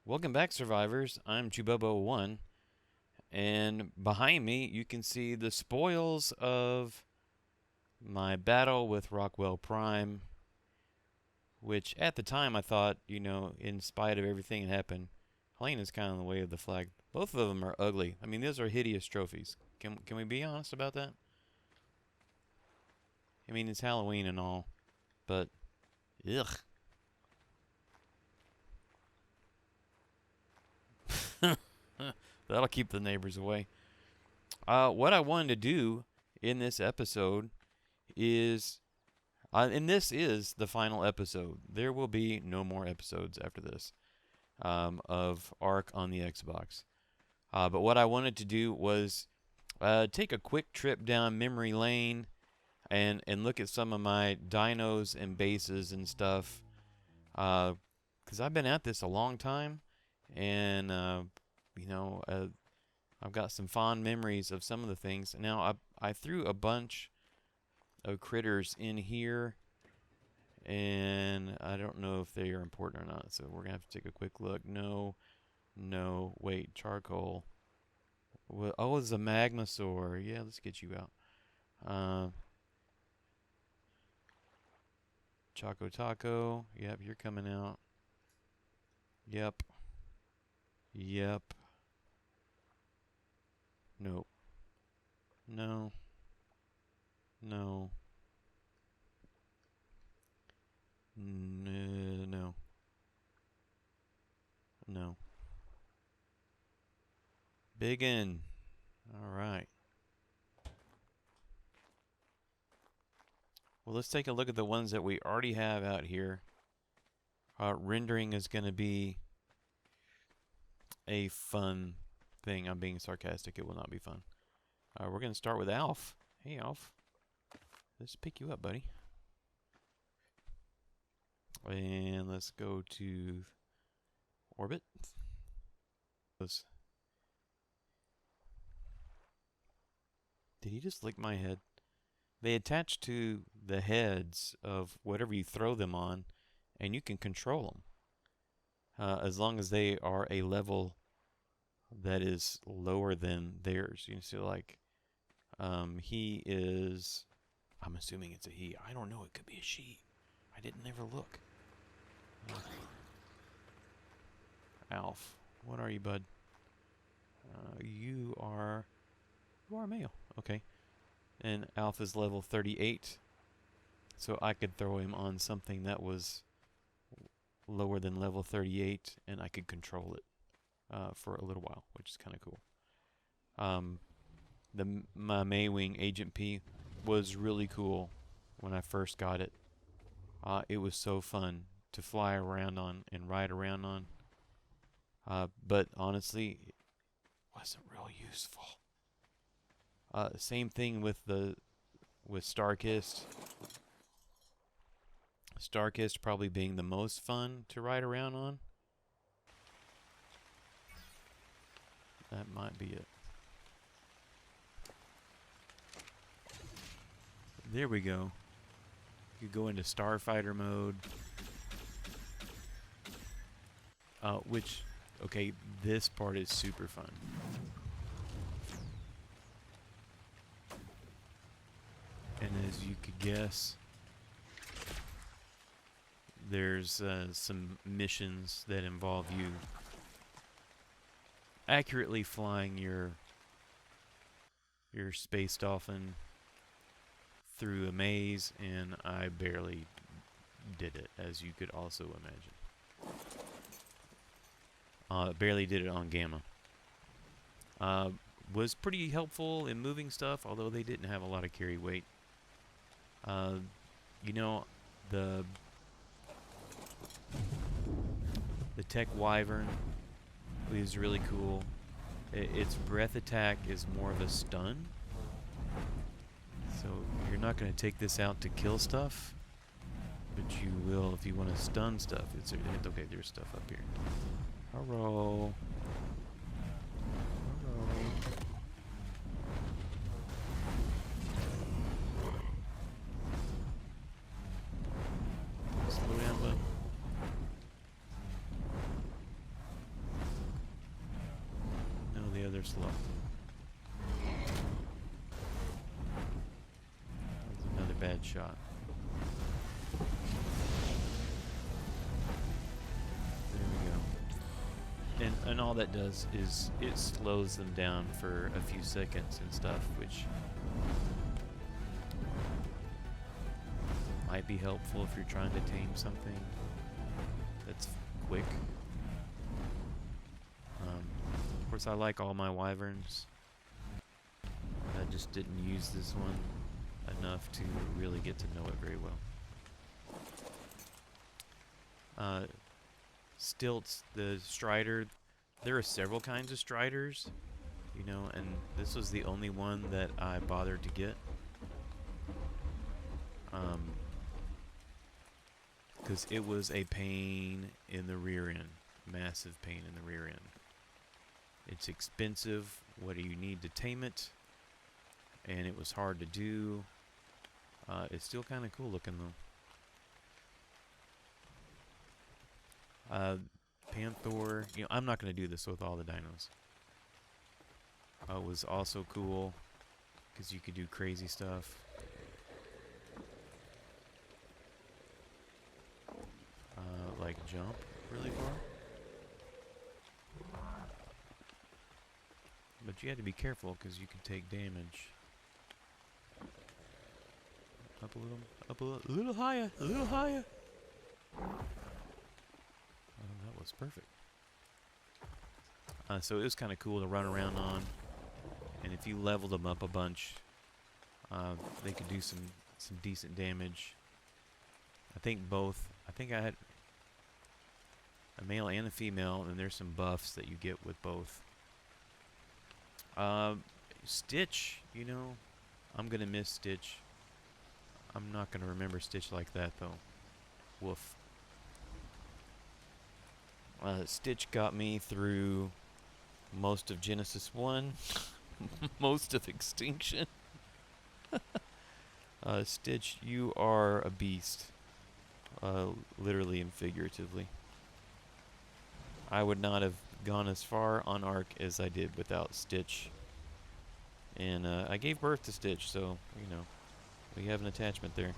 Welcome back, survivors. I'm Chubobo1, and behind me you can see the spoils of my battle with Rockwell Prime, which at the time I thought, in spite of everything that happened, Helena's kind of in the way of the flag. Both of them are ugly. I mean, those are hideous trophies. Can we be honest about that? I mean, it's Halloween and all, but ugh. That'll keep the neighbors away. What I wanted to do in this episode is, and this is the final episode. There will be no more episodes after this of ARK on the Xbox. But what I wanted to do was take a quick trip down memory lane and look at some of my dinos and bases and stuff. Because I've been at this a long time, and I've got some fond memories of some of the things. Now, I threw a bunch of critters in here, and I don't know if they are important or not, so we're going to have to take a quick look. No, wait, charcoal. Oh, it's a magmasaur. Yeah, let's get you out. Choco Taco. Yep, you're coming out. Yep. Nope. No. No. No. No. Biggin. Alright. Well, let's take a look at the ones that we already have out here. Rendering is going to be a fun thing. I'm being sarcastic. It will not be fun. We're going to start with Alf. Hey, Alf. Let's pick you up, buddy. And let's go to orbit. Did he just lick my head? They attach to the heads of whatever you throw them on, and you can control them. As long as they are a level that is lower than theirs. You see, like, he is, I'm assuming it's a he. I don't know, it could be a she. I didn't ever look. Alf, what are you, bud? You are male. Okay. And Alf is level 38. So I could throw him on something that was lower than level 38, and I could control it for a little while, which is kind of cool. My Maywing Agent P was really cool when I first got it. It was so fun to fly around on and ride around on. But honestly, it wasn't real useful. Same thing with Starkist. Starkist probably being the most fun to ride around on. That might be it. There we go. You go into Starfighter mode. Okay, this part is super fun. And as you could guess, there's some missions that involve you accurately flying your space dolphin through a maze, and I barely did it, as you could also imagine. Barely did it on Gamma. Was pretty helpful in moving stuff, although they didn't have a lot of carry weight. The Tech Wyvern is really cool. Its breath attack is more of a stun. So you're not going to take this out to kill stuff, but you will if you want to stun stuff. Okay, there's stuff up here. Hello. Slow down, bud. slow. That's another bad shot. There we go. And all that does is it slows them down for a few seconds and stuff, which might be helpful if you're trying to tame something that's quick. Of course, I like all my wyverns. I just didn't use this one enough to really get to know it very well. Stilts, the strider, there are several kinds of striders, you know, and this was the only one that I bothered to get. Because it was a pain in the rear end, massive pain in the rear end. It's expensive. What do you need to tame it? And it was hard to do. It's still kind of cool looking though. Panther, you know, I'm not going to do this with all the dinos. It was also cool because you could do crazy stuff. Like jump really far. But you had to be careful because you could take damage. Up a little higher, a little higher. Oh, that was perfect. So it was kind of cool to run around on, and if you leveled them up a bunch, they could do some decent damage. I think I had a male and a female, and there's some buffs that you get with both. Stitch, you know, I'm gonna miss Stitch. I'm not gonna remember Stitch like that though. Woof. Stitch got me through most of Genesis 1, most of Extinction. Stitch, you are a beast, literally and figuratively. I would not have gone as far on ARK as I did without Stitch. And I gave birth to Stitch, so, you know, we have an attachment there.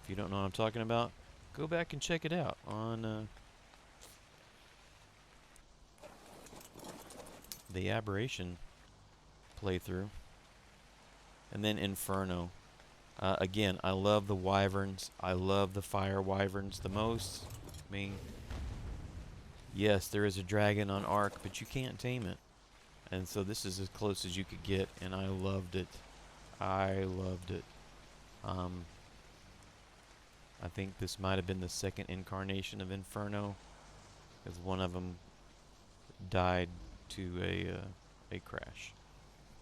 If you don't know what I'm talking about, go back and check it out on the Aberration playthrough. And then Inferno. Again, I love the wyverns. I love the fire wyverns the most. I mean, yes, there is a dragon on ARK, but you can't tame it. And so this is as close as you could get, and I loved it. I loved it. I think this might have been the second incarnation of Inferno, as one of them died to a crash,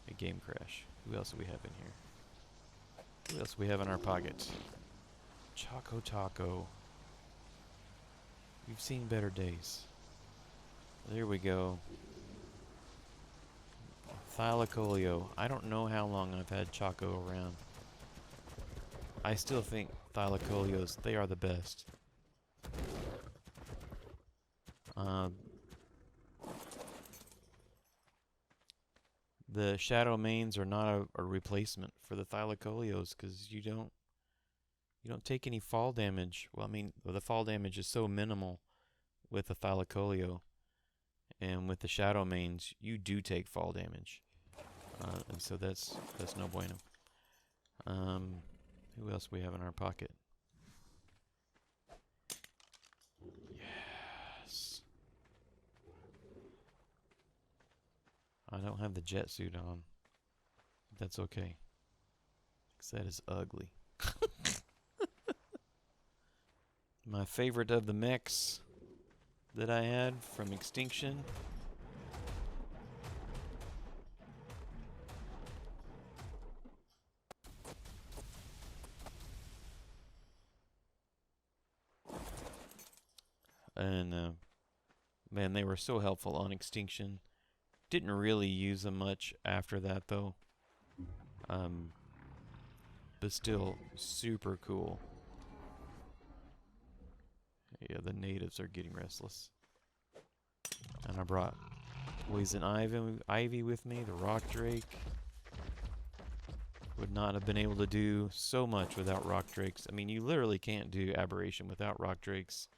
a game crash. Who else do we have in here? Who else do we have in our pockets? Choco Taco. You've seen better days. There we go. Thylacoleo. I don't know how long I've had Choco around. I still think Thylacoleos, they are the best. The Shadow Mains are not a replacement for the Thylacoleos because you don't take any fall damage. Well, I mean, the fall damage is so minimal with the Thylacoleo, and with the Shadow Mains, you do take fall damage, and so that's no bueno. Who else we have in our pocket? Yes. I don't have the jet suit on. That's okay. 'Cause that is ugly. My favorite of the mechs that I had from Extinction. And man, they were so helpful on Extinction. Didn't really use them much after that though. But still super cool. Yeah, the natives are getting restless. And I brought Poison ivy with me, the rock drake. Would not have been able to do so much without rock drakes. I mean, you literally can't do aberration without rock drakes.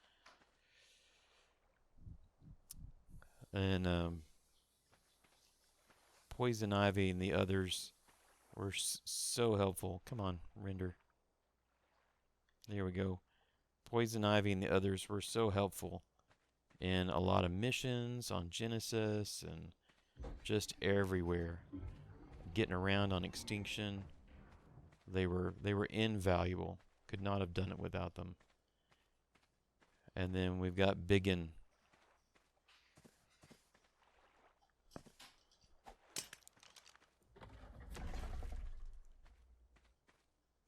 And poison ivy and the others were so helpful. Come on, render. There we go. Poison ivy and the others were so helpful in a lot of missions on Genesis and just everywhere. Getting around on Extinction. They were invaluable. Could not have done it without them. And then we've got Biggin.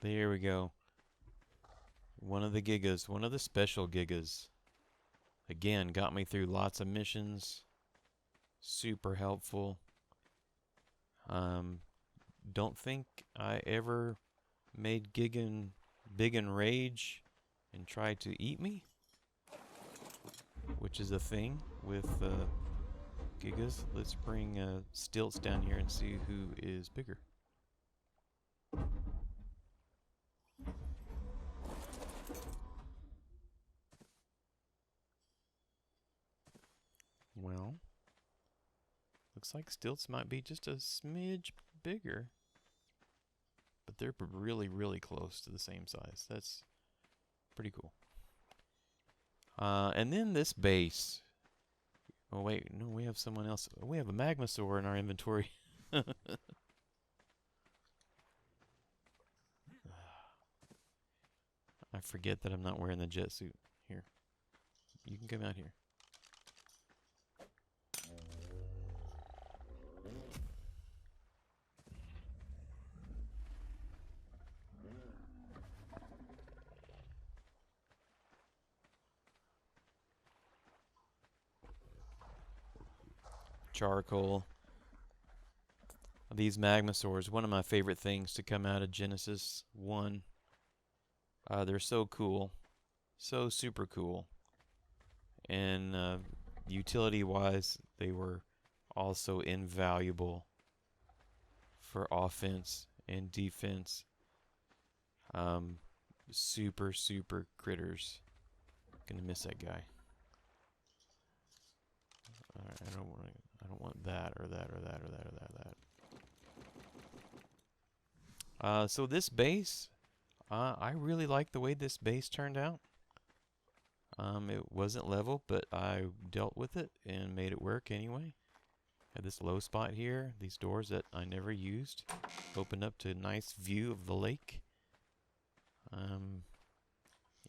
There we go. One of the Gigas, one of the special Gigas. Again, got me through lots of missions. Super helpful. Don't think I ever made Biggin rage and try to eat me, which is a thing with Gigas. Let's bring Stilts down here and see who is bigger. Well, looks like Stilts might be just a smidge bigger. But they're really, really close to the same size. That's pretty cool. And then this base. Oh, wait. No, we have someone else. We have a Magmasaur in our inventory. I forget that I'm not wearing the jet suit. Here. You can come out here. Charcoal. These Magmasaurs, one of my favorite things to come out of Genesis 1. They're so cool. So super cool. And utility-wise, they were also invaluable for offense and defense. Super, super critters. Gonna miss that guy. Alright, I don't want that or that or that or that or that or that. So this base, I really like the way this base turned out. It wasn't level, but I dealt with it and made it work anyway. Had this low spot here, these doors that I never used, opened up to a nice view of the lake.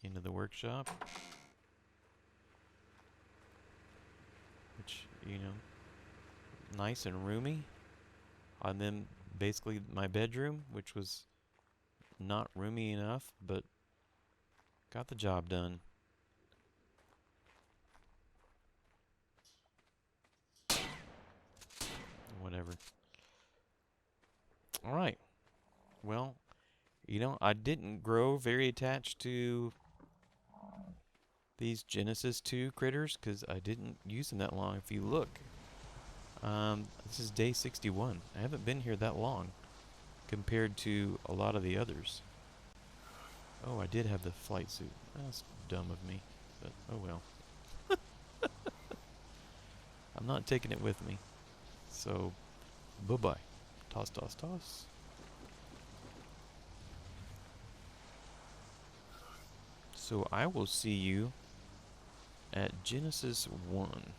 Into the workshop. Which, you know, nice and roomy. And then basically my bedroom, which was not roomy enough, but got the job done. Whatever. Alright. Well, you know, I didn't grow very attached to these Genesis 2 critters because I didn't use them that long. If you look, this is day 61. I haven't been here that long compared to a lot of the others. Oh, I did have the flight suit. That's dumb of me, but oh well. I'm not taking it with me. So, bye-bye. Toss, toss, toss. So I will see you at Genesis 1.